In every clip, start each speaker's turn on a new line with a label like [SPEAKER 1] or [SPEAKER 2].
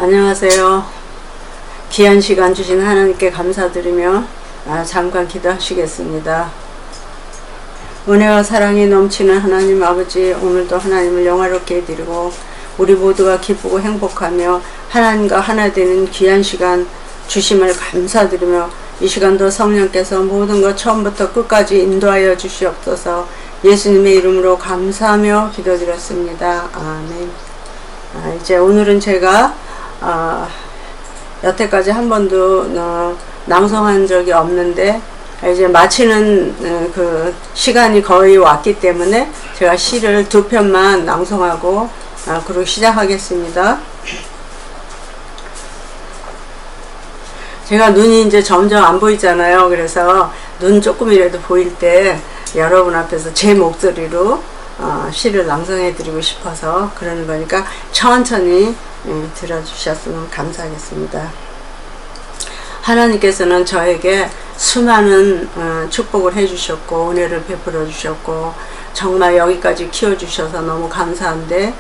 [SPEAKER 1] 안녕하세요. 귀한 시간 주신 하나님께 감사드리며 잠깐 기도하시겠습니다. 은혜와 사랑이 넘치는 하나님 아버지, 오늘도 하나님을 영화롭게 해드리고 우리 모두가 기쁘고 행복하며 하나님과 하나 되는 귀한 시간 주심을 감사드리며 이 시간도 성령께서 모든 것 처음부터 끝까지 인도하여 주시옵소서. 예수님의 이름으로 감사하며 기도드렸습니다. 아멘. 이제 오늘은 제가 여태까지 한 번도 낭송한 적이 없는데 이제 마치는 그 시간이 거의 왔기 때문에 제가 시를 2편만 낭송하고 그리고 시작하겠습니다. 제가 눈이 이제 점점 안 보이잖아요. 그래서 눈 조금이라도 보일 때 여러분 앞에서 제 목소리로 시를 낭송해 드리고 싶어서 그러는 거니까 천천히 들어주셨으면 감사하겠습니다. 하나님께서는 저에게 수많은 축복을 해주셨고 은혜를 베풀어 주셨고 정말 여기까지 키워주셔서 너무 감사한데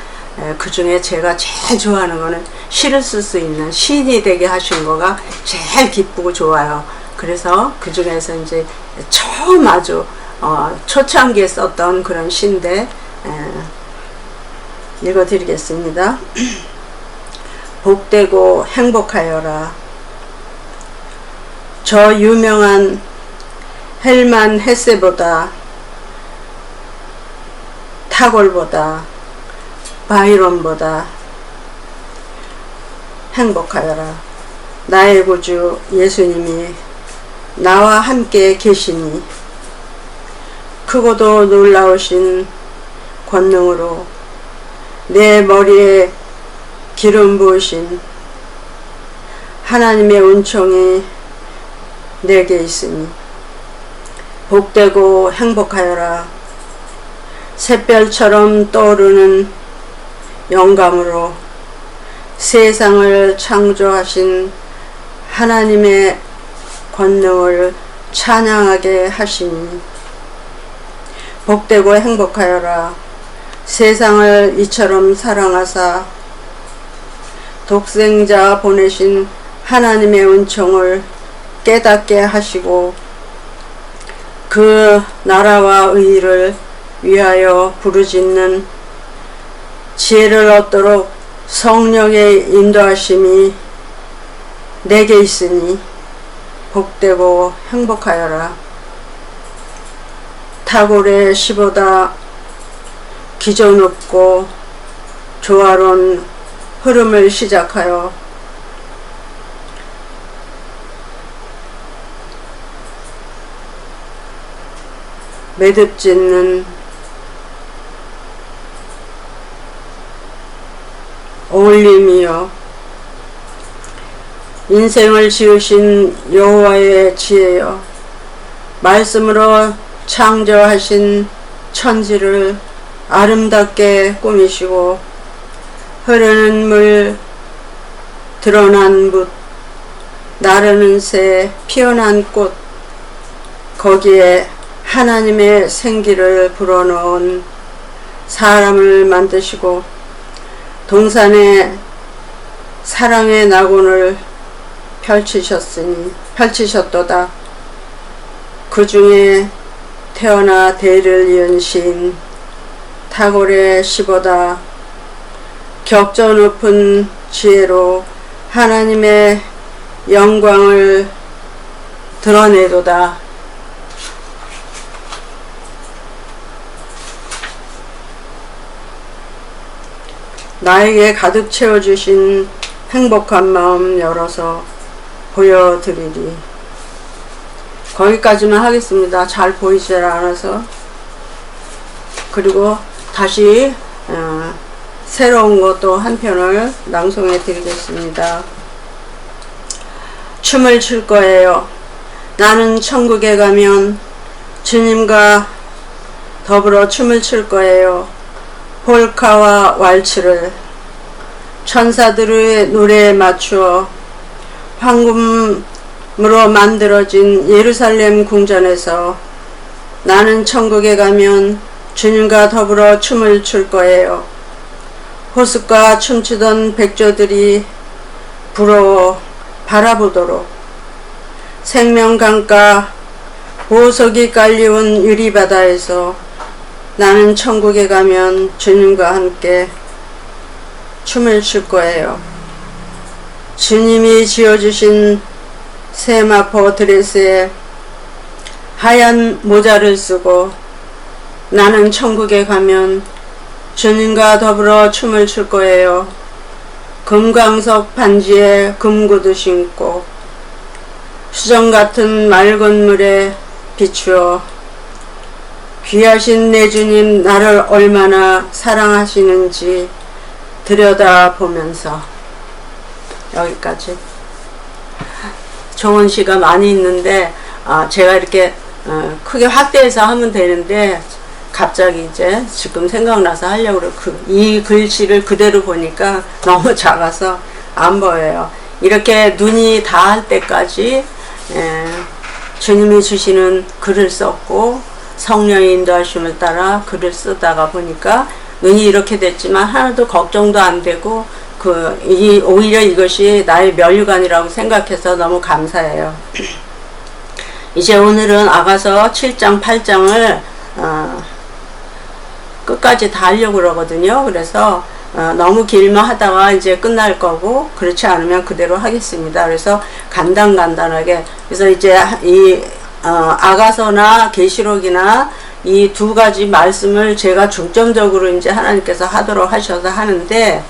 [SPEAKER 1] 그 중에 제가 제일 좋아하는 거는 시를 쓸 수 있는 시인이 되게 하신 거가 제일 기쁘고 좋아요. 그래서 그 중에서 이제 처음 아주 초창기에 썼던 그런 시인데 읽어드리겠습니다. 복되고 행복하여라. 저 유명한 헬만 헤세보다, 타골보다, 바이론보다 행복하여라. 나의 구주 예수님이 나와 함께 계시니 크고도 놀라우신 권능으로 내 머리에 기름 부으신 하나님의 은총이 내게 있으니 복되고 행복하여라. 샛별처럼 떠오르는 영감으로 세상을 창조하신 하나님의 권능을 찬양하게 하시니 복되고 행복하여라. 세상을 이처럼 사랑하사 독생자 보내신 하나님의 은총을 깨닫게 하시고 그 나라와 의를 위하여 부르짖는 지혜를 얻도록 성령의 인도하심이 내게 있으니 복되고 행복하여라. 타골의 시보다 기저 높고 조화로운 흐름을 시작하여 매듭짓는 어울림이여. 인생을 지으신 여호와의 지혜여. 말씀으로 창조하신 천지를 아름답게 꾸미시고 흐르는 물, 드러난 붓, 나르는 새, 피어난 꽃, 거기에 하나님의 생기를 불어넣은 사람을 만드시고 동산에 사랑의 낙원을 펼치셨도다. 그 중에 태어나 대를 이은 시인 타골의 시보다 격저 높은 지혜로 하나님의 영광을 드러내도다. 나에게 가득 채워주신 행복한 마음 열어서 보여드리리. 거기까지만 하겠습니다. 잘 보이질 않아서. 그리고 다시 새로운 것도 한 편을 낭송해 드리겠습니다. 춤을 출 거예요. 나는 천국에 가면 주님과 더불어 춤을 출 거예요. 폴카와 왈츠를 천사들의 노래에 맞추어 황금으로 만들어진 예루살렘 궁전에서 나는 천국에 가면 주님과 더불어 춤을 출 거예요. 호숫가 춤추던 백조들이 불어 바라보도록 생명강가 보석이 깔리운 유리바다에서 나는 천국에 가면 주님과 함께 춤을 출 거예요. 주님이 지어주신 세마포 드레스에 하얀 모자를 쓰고 나는 천국에 가면 주님과 더불어 춤을 출 거예요. 금광석 반지에 금구두 신고 수정 같은 맑은 물에 비추어 귀하신 내 주님 나를 얼마나 사랑하시는지 들여다보면서. 여기까지. 정원시가 많이 있는데 제가 이렇게 크게 확대해서 하면 되는데 갑자기 이제 지금 생각나서 하려고 그러고 이 글씨를 그대로 보니까 너무 작아서 안 보여요. 이렇게 눈이 닿을 때까지 주님이 주시는 글을 썼고 성령의 인도하심을 따라 글을 쓰다가 보니까 눈이 이렇게 됐지만 하나도 걱정도 안 되고 오히려 이것이 나의 면류관이라고 생각해서 너무 감사해요. 이제 오늘은 아가서 7장 8장을 끝까지 다 하려고 그러거든요. 그래서 너무 길면 하다가 이제 끝날 거고 그렇지 않으면 그대로 하겠습니다. 그래서 간단하게 그래서 이제 이 아가서나 계시록이나 이 두 가지 말씀을 제가 중점적으로 이제 하나님께서 하도록 하셔서 하는데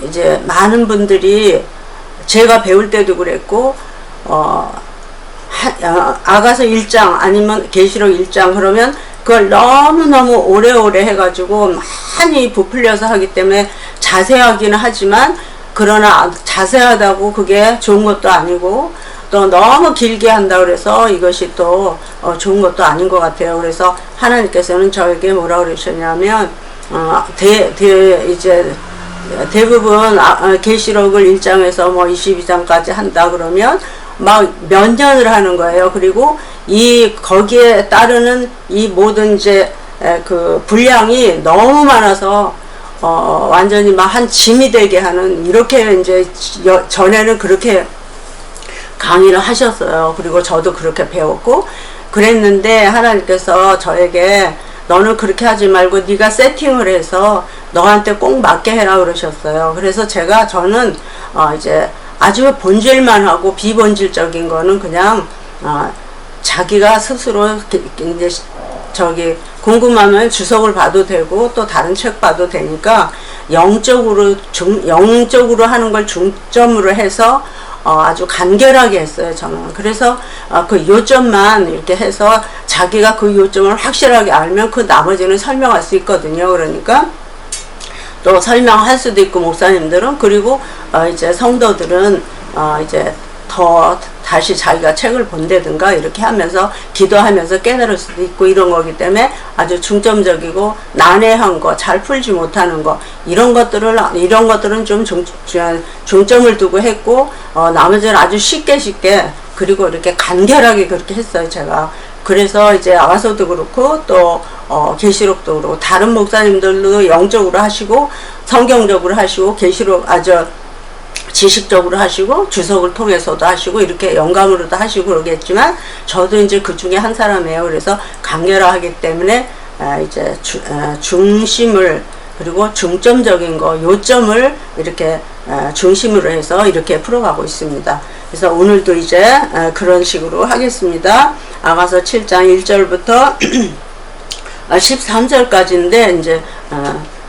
[SPEAKER 1] 이제 많은 분들이 제가 배울 때도 그랬고 아가서 1장 아니면 계시록 1장 그러면 그걸 너무너무 오래오래 해가지고 많이 부풀려서 하기 때문에 자세하기는 하지만 그러나 자세하다고 그게 좋은 것도 아니고 또 너무 길게 한다 그래서 이것이 또 좋은 것도 아닌 것 같아요. 그래서 하나님께서는 저에게 뭐라 그러셨냐면 이제 대부분 계시록을 1장에서 뭐 22장까지 한다 그러면 막 몇 년을 하는 거예요. 그리고 거기에 따르는 이 모든 이제 그 분량이 너무 많아서 완전히 막 한 짐이 되게 하는 이렇게 이제 전에는 그렇게 강의를 하셨어요. 그리고 저도 그렇게 배웠고 그랬는데 하나님께서 저에게 너는 그렇게 하지 말고 네가 세팅을 해서 너한테 꼭 맞게 해라 그러셨어요. 그래서 저는 이제 아주 본질만 하고 비본질적인 거는 그냥 자기가 스스로 이제 궁금하면 주석을 봐도 되고 또 다른 책 봐도 되니까 영적으로 하는 걸 중점으로 해서 아주 간결하게 했어요, 저는. 그래서 그 요점만 이렇게 해서 자기가 그 요점을 확실하게 알면 그 나머지는 설명할 수 있거든요. 그러니까 또 설명할 수도 있고 목사님들은 그리고 이제 성도들은 이제 더 다시 자기가 책을 본다든가 이렇게 하면서 기도하면서 깨달을 수도 있고 이런 거기 때문에 아주 중점적이고 난해한 거, 잘 풀지 못하는 거 이런 것들은 좀 중점을 두고 했고 나머지는 아주 쉽게 그리고 이렇게 간결하게 그렇게 했어요, 제가. 그래서 이제 아가서도 그렇고 또 계시록도 그렇고 다른 목사님들도 영적으로 하시고 성경적으로 하시고 계시록 지식적으로 하시고 주석을 통해서도 하시고 이렇게 영감으로도 하시고 그러겠지만 저도 이제 그 중에 한 사람이에요. 그래서 간결하기 때문에 이제 중심을 그리고 중점적인 거 요점을 이렇게 중심으로 해서 이렇게 풀어가고 있습니다. 그래서 오늘도 이제 그런 식으로 하겠습니다. 아가서 7장 1절부터 13절까지인데 이제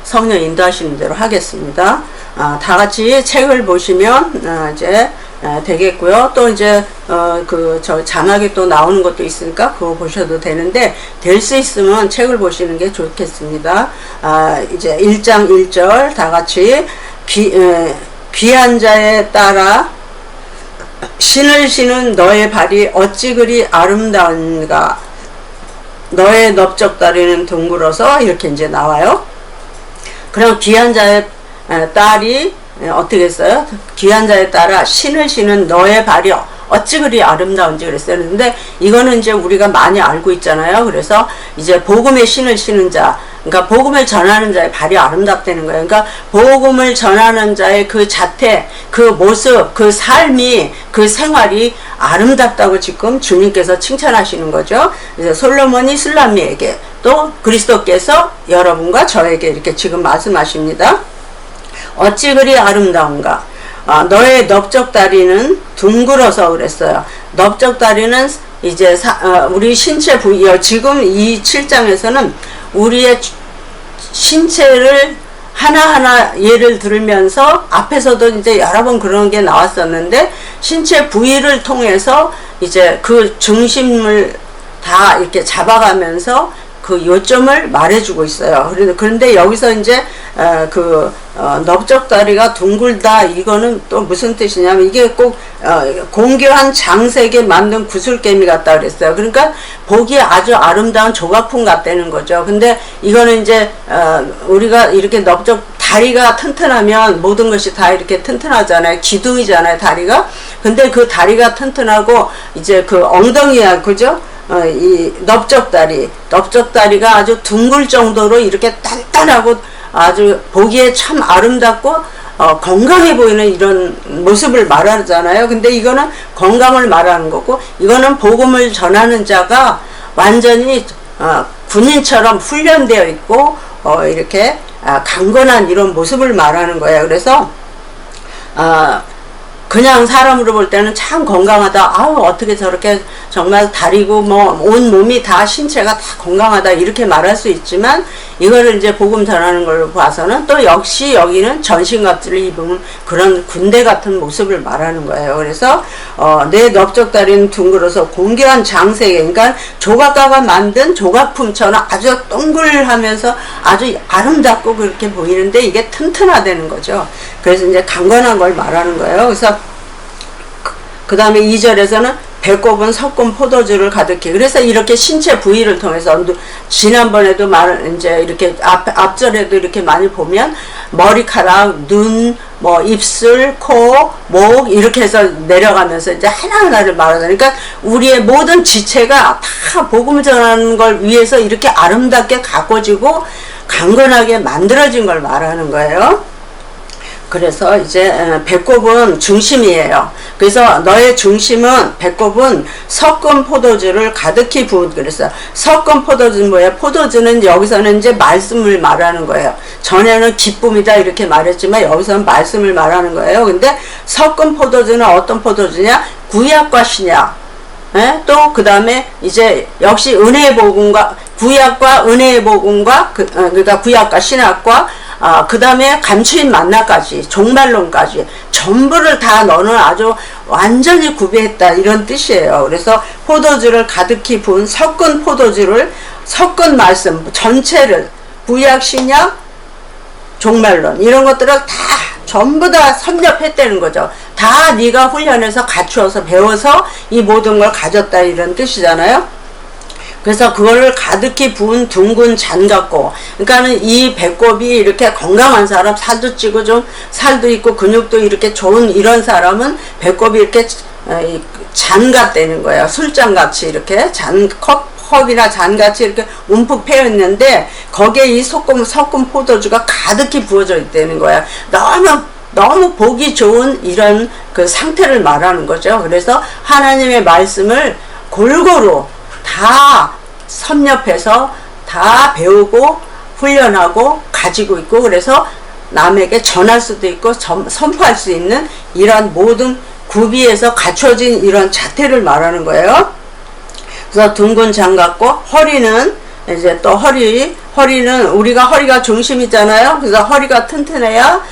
[SPEAKER 1] 성령 인도하시는 대로 하겠습니다. 다 같이 책을 보시면 이제 되겠고요. 또 이제 저 자막이 또 나오는 것도 있으니까 그거 보셔도 되는데 될 수 있으면 책을 보시는 게 좋겠습니다. 이제 1장 1절 다 같이 귀한 자에 따라 신을 신은 너의 발이 어찌 그리 아름다운가 너의 넓적다리는 둥글어서 이렇게 이제 나와요. 그럼 귀한 자의 딸이 어떻게 했어요? 귀한 자에 따라 신을 신은 너의 발이 어찌 그리 아름다운지 그랬어요. 근데 이거는 이제 우리가 많이 알고 있잖아요. 그래서 이제 복음의 신을 신은 자, 그러니까 복음을 전하는 자의 발이 아름답다는 거예요. 그러니까 복음을 전하는 자의 그 자태, 그 모습, 그 삶이, 그 생활이 아름답다고 지금 주님께서 칭찬하시는 거죠. 그래서 솔로몬이 슬라미에게, 또 그리스도께서 여러분과 저에게 이렇게 지금 말씀하십니다. 어찌 그리 아름다운가. 너의 넓적다리는 둥글어서 그랬어요. 넓적다리는 이제 우리 신체 부위요. 지금 이 7장에서는 우리의 신체를 하나하나 예를 들면서 앞에서도 이제 여러 번 그런 게 나왔었는데, 신체 부위를 통해서 이제 그 중심을 다 이렇게 잡아가면서 그 요점을 말해주고 있어요. 그런데 여기서 이제 넓적다리가 둥글다, 이거는 또 무슨 뜻이냐면, 이게 꼭 공교한 장색에 만든 구슬개미 같다 그랬어요. 그러니까 보기에 아주 아름다운 조각품 같다는 거죠. 근데 이거는 이제 우리가 이렇게 다리가 튼튼하면 모든 것이 다 이렇게 튼튼하잖아요. 기둥이잖아요, 다리가. 근데 그 다리가 튼튼하고 이제 그 엉덩이야, 그죠? 이 넓적다리가 아주 둥글 정도로 이렇게 단단하고 아주 보기에 참 아름답고 건강해 보이는 이런 모습을 말하잖아요. 근데 이거는 건강을 말하는 거고, 이거는 복음을 전하는 자가 완전히 군인처럼 훈련되어 있고 이렇게 강건한 이런 모습을 말하는 거예요. 그래서 그냥 사람으로 볼 때는 참 건강하다. 아우, 어떻게 저렇게 정말 다리고 뭐 온 몸이 다, 신체가 다 건강하다, 이렇게 말할 수 있지만, 이거를 이제 복음 전하는 걸로 봐서는 또 역시 여기는 전신갑주를 입은 그런 군대 같은 모습을 말하는 거예요. 그래서 내 넓적다리는 둥글어서 공교한 장색에, 그러니까 조각가가 만든 조각품처럼 아주 동글하면서 아주 아름답고 그렇게 보이는데, 이게 튼튼하다는 거죠. 그래서 이제 강건한 걸 말하는 거예요. 그래서 그 다음에 2절에서는 배꼽은 섞은 포도주를 가득히. 그래서 이렇게 신체 부위를 통해서, 지난번에도 이제 이렇게 앞절에도 이렇게 많이 보면 머리카락, 눈, 뭐 입술, 코, 목 이렇게 해서 내려가면서 이제 하나하나를 말하잖아요. 그러니까 우리의 모든 지체가 다 복음 전하는 걸 위해서 이렇게 아름답게 가꿔지고 강건하게 만들어진 걸 말하는 거예요. 그래서 이제 배꼽은 중심이에요. 그래서 너의 중심은, 배꼽은 섞은 포도주를 가득히 부은, 그랬어요. 섞은 포도주는 뭐예요? 포도주는 여기서는 이제 말씀을 말하는 거예요. 전에는 기쁨이다 이렇게 말했지만 여기서는 말씀을 말하는 거예요. 근데 섞은 포도주는 어떤 포도주냐? 구약과 신약. 또 그 다음에 이제 역시 은혜의 복음과, 구약과 은혜의 복음과 그러니까 구약과 신약과 그 다음에 감추인 만나까지, 종말론까지 전부를 다 너는 아주 완전히 구비했다, 이런 뜻이에요. 그래서 포도주를 가득히 부은 섞은 포도주를, 섞은 말씀 전체를, 구약, 신약, 종말론 이런 것들을 다 전부 다 섭렵했다는 거죠. 다 네가 훈련해서 갖추어서 배워서 이 모든 걸 가졌다, 이런 뜻이잖아요. 그래서 그거를 가득히 부은 둥근 잔 같고, 그러니까는 이 배꼽이 이렇게 건강한 사람, 살도 찌고 좀 살도 있고 근육도 이렇게 좋은 이런 사람은 배꼽이 이렇게 잔 같다는 거예요. 술잔 같이 이렇게 컵이나 잔같이 이렇게 움푹 패여 있는데, 거기에 이 섞은 포도주가 가득히 부어져 있다는 거야. 너무 보기 좋은 이런 그 상태를 말하는 거죠. 그래서 하나님의 말씀을 골고루 다 섭렵해서 다 배우고 훈련하고 가지고 있고, 그래서 남에게 전할 수도 있고 선포할 수 있는 이런 모든 구비에서 갖춰진 이런 자태를 말하는 거예요. 그래서 둥근 장 같고, 허리는 이제 또 허리는 우리가 허리가 중심이잖아요. 그래서 허리가 튼튼해야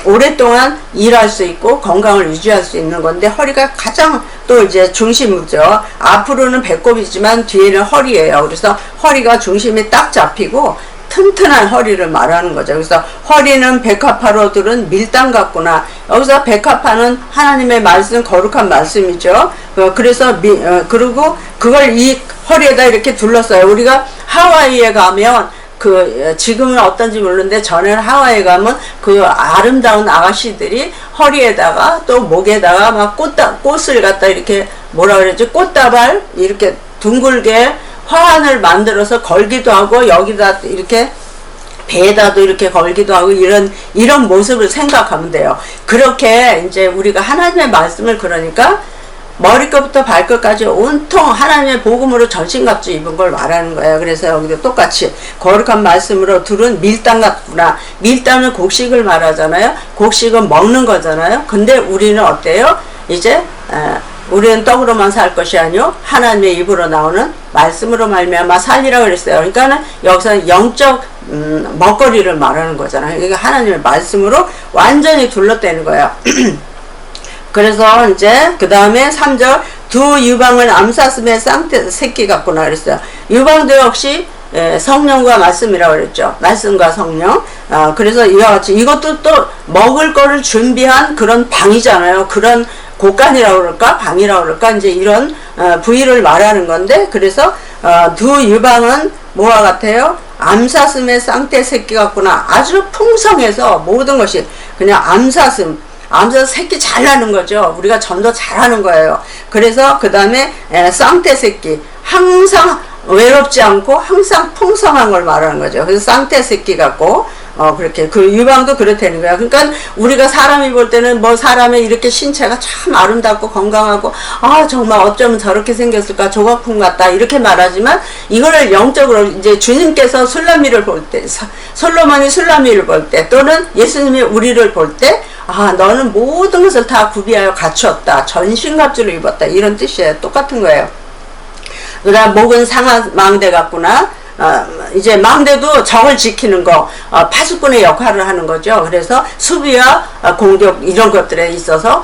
[SPEAKER 1] 오랫동안 일할 수 있고 건강을 유지할 수 있는 건데, 허리가 가장 또 이제 중심이죠. 앞으로는 배꼽이지만 뒤에는 허리예요. 그래서 허리가 중심이 딱 잡히고 튼튼한 허리를 말하는 거죠. 그래서 허리는 백합화로 들은 밀당 같구나. 여기서 백합화는 하나님의 말씀, 거룩한 말씀이죠. 그래서 그리고 그걸 이 허리에다 이렇게 둘렀어요. 우리가 하와이에 가면 지금은 어떤지 모르는데 전에는 하와이에 가면 그 아름다운 아가씨들이 허리에다가 또 목에다가 막 꽃을 갖다 이렇게 뭐라 그러지, 꽃다발 이렇게 둥글게 화환을 만들어서 걸기도 하고, 여기다 이렇게 배에다도 이렇게 걸기도 하고, 이런 모습을 생각하면 돼요. 그렇게 이제 우리가 하나님의 말씀을, 그러니까 머리끝부터 발끝까지 온통 하나님의 복음으로 전신갑주 입은 걸 말하는 거예요. 그래서 여기도 똑같이 거룩한 말씀으로 둘은 밀당 같구나. 밀당은 곡식을 말하잖아요. 곡식은 먹는 거잖아요. 근데 우리는 어때요? 이제 우리는 떡으로만 살 것이 아니요 하나님의 입으로 나오는 말씀으로 말미암아 살리라고 그랬어요. 그러니까는 여기서 영적 먹거리를 말하는 거잖아요. 그러니까 하나님의 말씀으로 완전히 둘러대는 거예요. 그래서 이제 그 다음에 3절 두 유방을 암사슴의 쌍태 새끼 같구나 그랬어요. 유방도 역시 성령과 말씀이라고 그랬죠. 말씀과 성령. 그래서 이와 같이 이것도 또 먹을 거를 준비한 그런 방이잖아요. 그런 곳간이라고 그럴까 방이라고 그럴까 이제 이런 부위를 말하는 건데, 그래서 두 유방은 뭐와 같아요? 암사슴의 쌍태 새끼 같구나. 아주 풍성해서 모든 것이 그냥 암사슴 새끼 잘 나는 거죠. 우리가 전도 잘하는 거예요. 그래서 그 다음에 쌍태 새끼, 항상 외롭지 않고 항상 풍성한 걸 말하는 거죠. 그래서 쌍태 새끼 같고 그렇게 그 유방도 그렇다는 거야. 그러니까 우리가 사람이 볼 때는 뭐 사람의 이렇게 신체가 참 아름답고 건강하고 정말 어쩌면 저렇게 생겼을까, 조각품 같다 이렇게 말하지만, 이거를 영적으로 이제 주님께서 술라미를 볼 때, 솔로몬이 술라미를 볼 때, 또는 예수님이 우리를 볼 때, 너는 모든 것을 다 구비하여 갖추었다, 전신갑주를 입었다, 이런 뜻이에요. 똑같은 거예요. 그 다음 목은 상하 망대 같구나. 이제 망대도 적을 지키는 거, 파수꾼의 역할을 하는 거죠. 그래서 수비와 공격 이런 것들에 있어서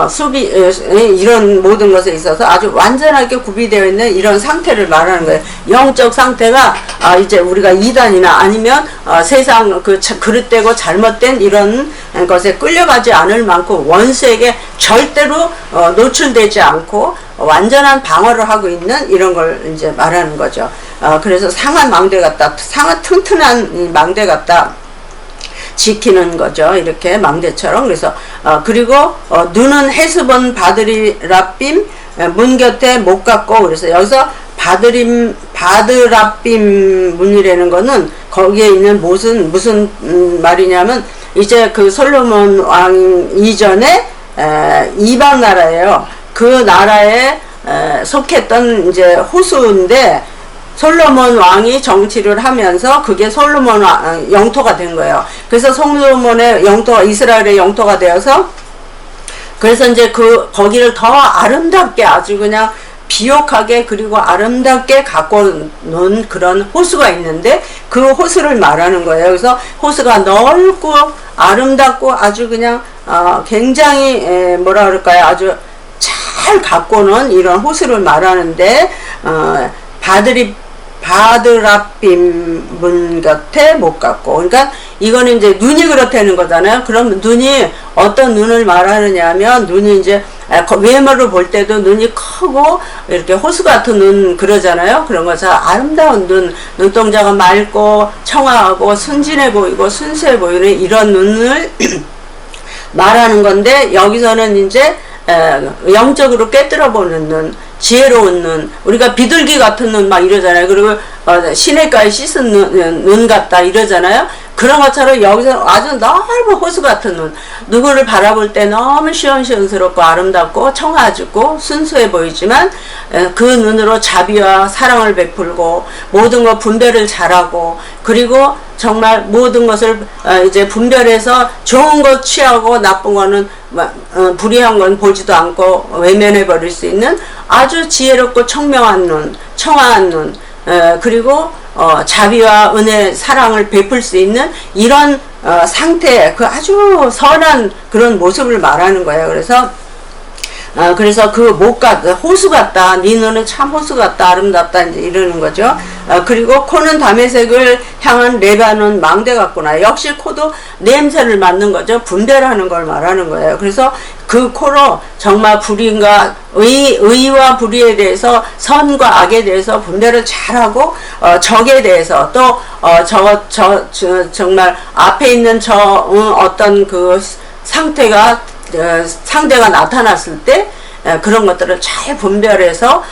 [SPEAKER 1] 수비 이런 모든 것에 있어서 아주 완전하게 구비되어 있는 이런 상태를 말하는 거예요. 영적 상태가 이제 우리가 이단이나 아니면 세상 그릇되고 잘못된 이런 것에 끌려가지 않을 만큼 원수에게 절대로 노출되지 않고 완전한 방어를 하고 있는 이런 걸 이제 말하는 거죠. 그래서 상한 망대 같다, 상한 튼튼한 망대 같다 지키는 거죠. 이렇게 망대처럼. 그래서 그리고 눈은 헤스본 바드라빔 문 곁에 못 갖고, 그래서 여기서 바드라빔 문이라는 거는 거기에 있는 무슨 말이냐면, 이제 그 솔로몬 왕 이전에 이방 나라예요. 그 나라에 속했던 이제 호수인데, 솔로몬 왕이 정치를 하면서 그게 솔로몬 영토가 된 거예요. 그래서 솔로몬의 영토가 이스라엘의 영토가 되어서, 그래서 이제 거기를 더 아름답게 아주 그냥 비옥하게 그리고 아름답게 갖고 놓은 그런 호수가 있는데, 그 호수를 말하는 거예요. 그래서 호수가 넓고 아름답고 아주 그냥 굉장히 뭐라 그럴까요? 아주 잘 갖고 놓은 이런 호수를 말하는데, 바드라빔 문 곁에 못 갖고. 그러니까 이거는 이제 눈이 그렇다는 거잖아요. 그럼 눈이 어떤 눈을 말하느냐 하면, 눈이 이제 외모를 볼 때도 눈이 크고 이렇게 호수 같은 눈 그러잖아요. 그런 것처럼 아름다운 눈동자가 맑고 청아하고 순진해 보이고 순수해 보이는 이런 눈을 말하는 건데, 여기서는 이제 영적으로 깨뜨려 보는 눈, 지혜로운 눈, 우리가 비둘기 같은 눈 막 이러잖아요. 그리고 시냇가에 씻은 눈 같다 이러잖아요. 그런 것처럼 여기서 아주 넓은 호수 같은 눈, 누구를 바라볼 때 너무 시원시원스럽고 아름답고 청아지고 순수해 보이지만, 그 눈으로 자비와 사랑을 베풀고 모든 것 분별을 잘하고, 그리고 정말 모든 것을 이제 분별해서 좋은 것 취하고 나쁜 거는 불의한 건 보지도 않고 외면해 버릴 수 있는 아주 지혜롭고 청명한 눈, 청아한 눈, 그리고 자비와 은혜, 사랑을 베풀 수 있는 이런 상태, 그 아주 선한 그런 모습을 말하는 거예요. 그래서 그 호수 같다, 네 눈은 참 호수 같다, 아름답다, 이제 이러는 거죠. 그리고 코는 다메섹을 향한 레바논 망대 같구나. 역시 코도 냄새를 맡는 거죠. 분별하는 걸 말하는 거예요. 그래서 그 코로 정말 불의인가 의와 불의에 대해서 선과 악에 대해서 분별을 잘하고 적에 대해서 또 정말 앞에 있는 어떤 그 상태가 상대가 나타났을 때 그런 것들을 잘 분별해서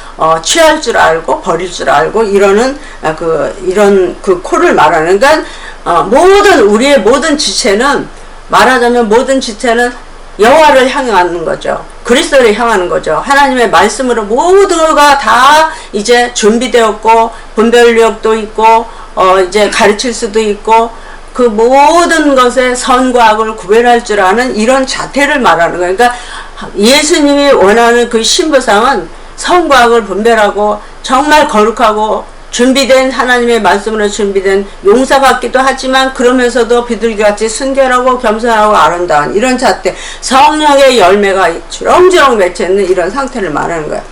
[SPEAKER 1] 취할 줄 알고 버릴 줄 알고 이런 그 코를 말하는. 그러니까 우리의 모든 지체는 말하자면 모든 지체는 여호와를 향하는 거죠. 그리스도를 향하는 거죠. 하나님의 말씀으로 모두가 다 이제 준비되었고 분별력도 있고 이제 가르칠 수도 있고 그 모든 것에 선과 악을 구별할 줄 아는 이런 자태를 말하는 거예요. 그러니까 예수님이 원하는 그 신부상은 선과 악을 분별하고 정말 거룩하고 준비된 하나님의 말씀으로 준비된 용사 같기도 하지만 그러면서도 비둘기같이 순결하고 겸손하고 아름다운 이런 자태, 성령의 열매가 주렁주렁 맺혀있는 이런 상태를 말하는 거예요.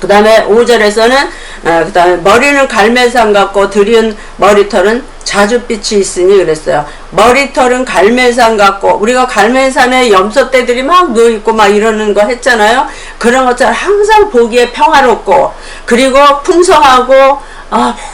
[SPEAKER 1] 그 다음에 5절에서는 그 다음에 머리는 갈멜산 같고 드리운 머리털은 자줏빛이 있으니 그랬어요. 머리털은 갈멜산 같고, 우리가 갈멜산에 염소떼들이 막 누워있고 막 이러는 거 했잖아요. 그런 것처럼 항상 보기에 평화롭고 그리고 풍성하고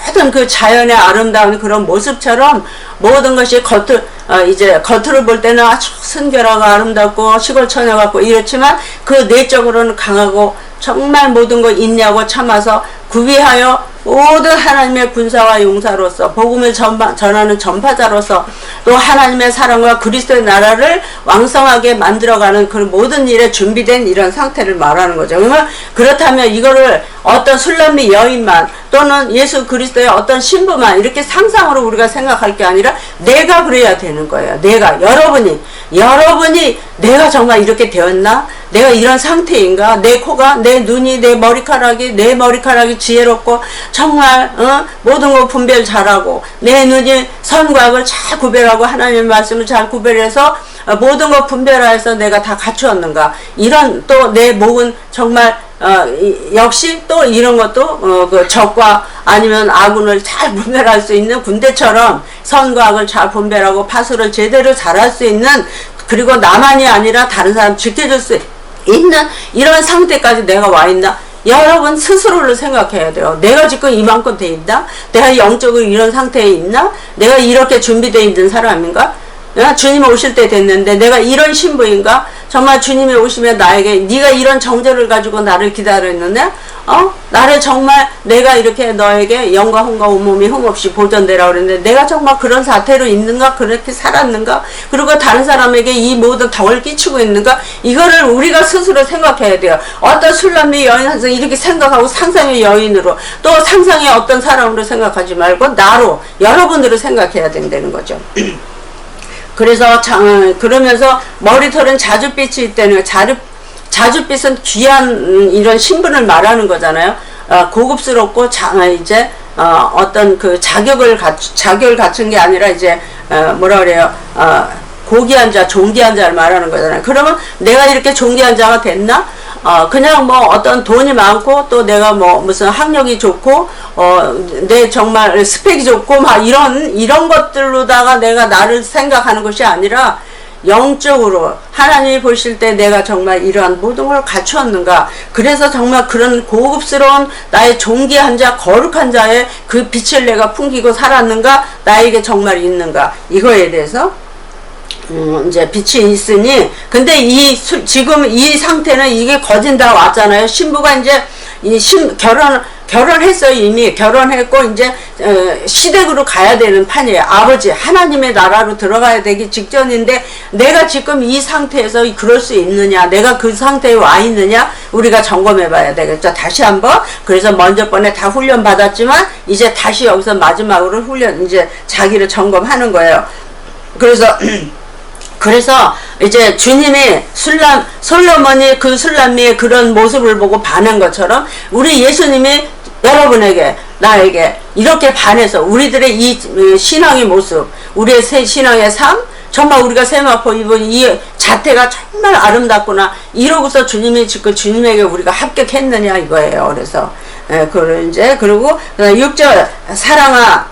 [SPEAKER 1] 모든 그 자연의 아름다운 그런 모습처럼 모든 것이 겉으로 볼 때는 아주 순결하고 아름답고 시골 처녀 같고 이렇지만 그 내적으로는 강하고 정말 모든 거 인내하고 참아서 구비하여 모든 하나님의 군사와 용사로서 복음을 전하는 전파자로서 또 하나님의 사랑과 그리스도의 나라를 왕성하게 만들어가는 그 모든 일에 준비된 이런 상태를 말하는 거죠. 그러면 그렇다면 이거를 어떤 술람미 여인만 또는 예수 그리스도의 어떤 신부만 이렇게 상상으로 우리가 생각할 게 아니라 내가 그래야 되는 거예요. 여러분이 내가 정말 이렇게 되었나? 내가 이런 상태인가? 내 코가, 내 눈이, 내 머리카락이 지혜롭고 정말 모든 거 분별 잘하고 내 눈이 선과 악을 잘 구별하고 하나님의 말씀을 잘 구별해서 모든 거 분별해서 내가 다 갖추었는가? 이런 또 내 목은 정말 역시 또 이런 것도 그 적과 아니면 아군을 잘 분별할 수 있는 군대처럼 선과 악을 잘 분별하고 파수를 제대로 잘할 수 있는, 그리고 나만이 아니라 다른 사람 지켜줄 수 있는 이런 상태까지 내가 와 있나? 여러분 스스로를 생각해야 돼요. 내가 지금 이만큼 돼 있나? 내가 영적으로 이런 상태에 있나? 내가 이렇게 준비되어 있는 사람인가? 주님 오실 때 됐는데 내가 이런 신부인가? 정말 주님이 오시면 나에게 네가 이런 정죄를 가지고 나를 기다렸느냐? 나를 정말 내가 이렇게 너에게 영과 혼과 온몸이 흠없이 보존되라 그랬는데 내가 정말 그런 사태로 있는가? 그렇게 살았는가? 그리고 다른 사람에게 이 모든 덕을 끼치고 있는가? 이거를 우리가 스스로 생각해야 돼요. 어떤 술람미 여인 항상 이렇게 생각하고 상상의 여인으로 또 상상의 어떤 사람으로 생각하지 말고 나로, 여러분으로 생각해야 된다는 거죠. 그래서 그러면서 머리털은 자줏빛이 있다는, 자줏빛은 귀한 이런 신분을 말하는 거잖아요. 고급스럽고 이제 어떤 그 자격을 갖춘 게 아니라 이제 뭐라 그래요? 고귀한 자, 존귀한 자를 말하는 거잖아요. 그러면 내가 이렇게 존귀한 자가 됐나? 그냥 뭐 어떤 돈이 많고 또 내가 뭐 무슨 학력이 좋고 내 정말 스펙이 좋고 막 이런 것들로다가 내가 나를 생각하는 것이 아니라 영적으로 하나님이 보실 때 내가 정말 이러한 모든 걸 갖추었는가? 그래서 정말 그런 고급스러운 나의 존귀한 자, 거룩한 자의 그 빛을 내가 풍기고 살았는가? 나에게 정말 있는가? 이거에 대해서 이제 빛이 있으니, 근데 지금 이 상태는 이게 거진다 왔잖아요. 신부가 이제 결혼했어요. 이미 결혼했고 이제 시댁으로 가야 되는 판이에요. 아버지 하나님의 나라로 들어가야 되기 직전인데 내가 지금 이 상태에서 그럴 수 있느냐, 내가 그 상태에 와 있느냐, 우리가 점검해 봐야 되겠죠. 다시 한번. 그래서 먼저 번에 다 훈련 받았지만 이제 다시 여기서 마지막으로 이제 자기를 점검하는 거예요. 그래서 이제 주님이 솔로몬이 그 술람미의 그런 모습을 보고 반한 것처럼 우리 예수님이 여러분에게, 나에게 이렇게 반해서 우리들의 이 신앙의 모습, 우리의 신앙의 삶, 정말 우리가 세마포 입은 이 자태가 정말 아름답구나, 이러고서 주님에게 우리가 합격했느냐 이거예요. 그래서 그리고 6절, 사랑아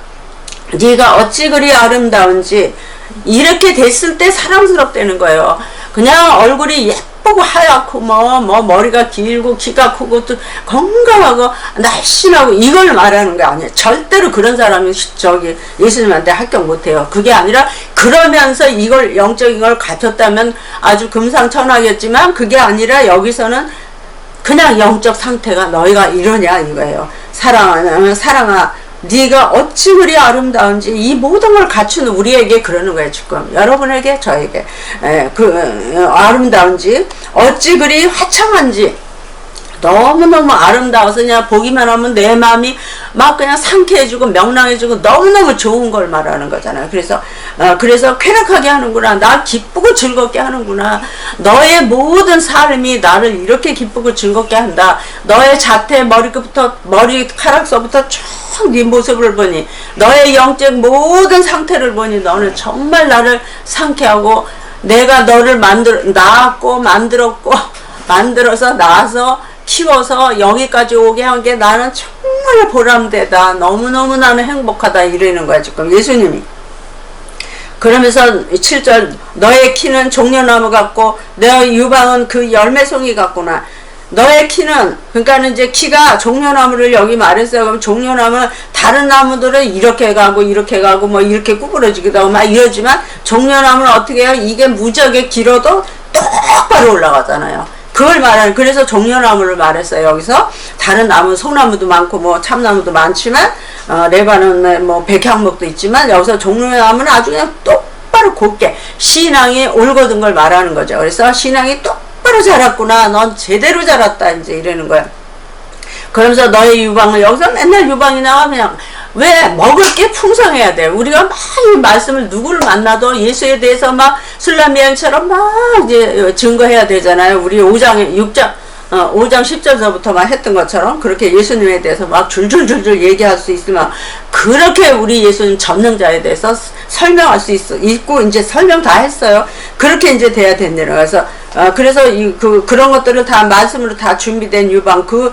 [SPEAKER 1] 네가 어찌 그리 아름다운지. 이렇게 됐을 때 사랑스럽다는 거예요. 그냥 얼굴이 예쁘고 하얗고 뭐 머리가 길고 키가 크고 또 건강하고 날씬하고 이걸 말하는 게 아니에요. 절대로 그런 사람이 저기 예수님한테 합격 못해요. 그게 아니라 그러면서 이걸 영적인 걸 갖췄다면 아주 금상첨화겠지만 그게 아니라 여기서는 그냥 영적 상태가 너희가 이러냐 이거예요. 사랑아 네가 어찌 그리 아름다운지 이 모든 걸 갖춘 우리에게 그러는 거예요. 지금 여러분에게 저에게 아름다운지 어찌 그리 화창한지 너무너무 아름다워서 그냥 보기만 하면 내 마음이 막 그냥 상쾌해지고 명랑해지고 너무너무 좋은 걸 말하는 거잖아요. 그래서 쾌락하게 하는구나. 나 기쁘고 즐겁게 하는구나. 너의 모든 삶이 나를 이렇게 기쁘고 즐겁게 한다. 너의 자태 머리카락서부터 쭉 네 모습을 보니 너의 영적 모든 상태를 보니 너는 정말 나를 상쾌하고 내가 너를 낳았고 만들어서 낳아서 키워서 여기까지 오게 한 게 나는 정말 보람되다. 너무너무 나는 행복하다. 이러는 거야 지금 예수님이. 그러면서 7절 너의 키는 종려나무 같고 너의 유방은 그 열매송이 같구나. 너의 키는 그러니까는 이제 키가 종려나무를 여기 말했어요. 그럼 종려나무는 다른 나무들은 이렇게 가고 뭐 이렇게 구부러지기도 하고 막 이러지만 종려나무는 어떻게 해요? 이게 무지하게 길어도 똑바로 올라가잖아요. 그걸 말하는, 그래서 종려나무를 말했어요. 여기서 다른 나무, 소나무도 많고 뭐 참나무도 많지만 레바논 뭐 백향목도 있지만 여기서 종려나무는 아주 그냥 똑바로 곱게 신앙이 올거든 걸 말하는 거죠. 그래서 신앙이 똑바로 자랐구나. 넌 제대로 자랐다. 이제 이러는 거야. 그러면서 너의 유방은 여기서 맨날 유방이 나와. 그냥 왜 먹을 게 풍성해야 돼. 우리가 막 이 말씀을 누구를 만나도 예수에 대해서 막 술라미안처럼 막 이제 증거해야 되잖아요. 우리 5장 10절서부터 했던 것처럼 그렇게 예수님에 대해서 막 줄줄줄줄 얘기할 수 있으면 그렇게 우리 예수님 전능자에 대해서 설명할 수 있고 이제 설명 다 했어요. 그렇게 이제 돼야 된다는 거예요. 그래서 그런 것들을 다 말씀으로 다 준비된 유방 그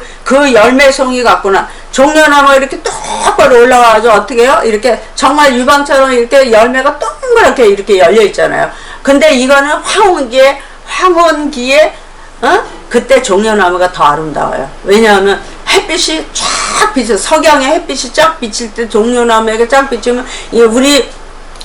[SPEAKER 1] 열매송이 같구나. 종려나무 이렇게 똑바로 올라와가지고 어떻게 해요? 이렇게 정말 유방처럼 이렇게 열매가 동그랗게 이렇게 열려 있잖아요. 근데 이거는 황혼기에 그때 종려나무가 더 아름다워요. 왜냐하면 햇빛이 쫙 비쳐, 석양의 햇빛이 쫙 비칠 때 종려나무에게 쫙 비치면 우리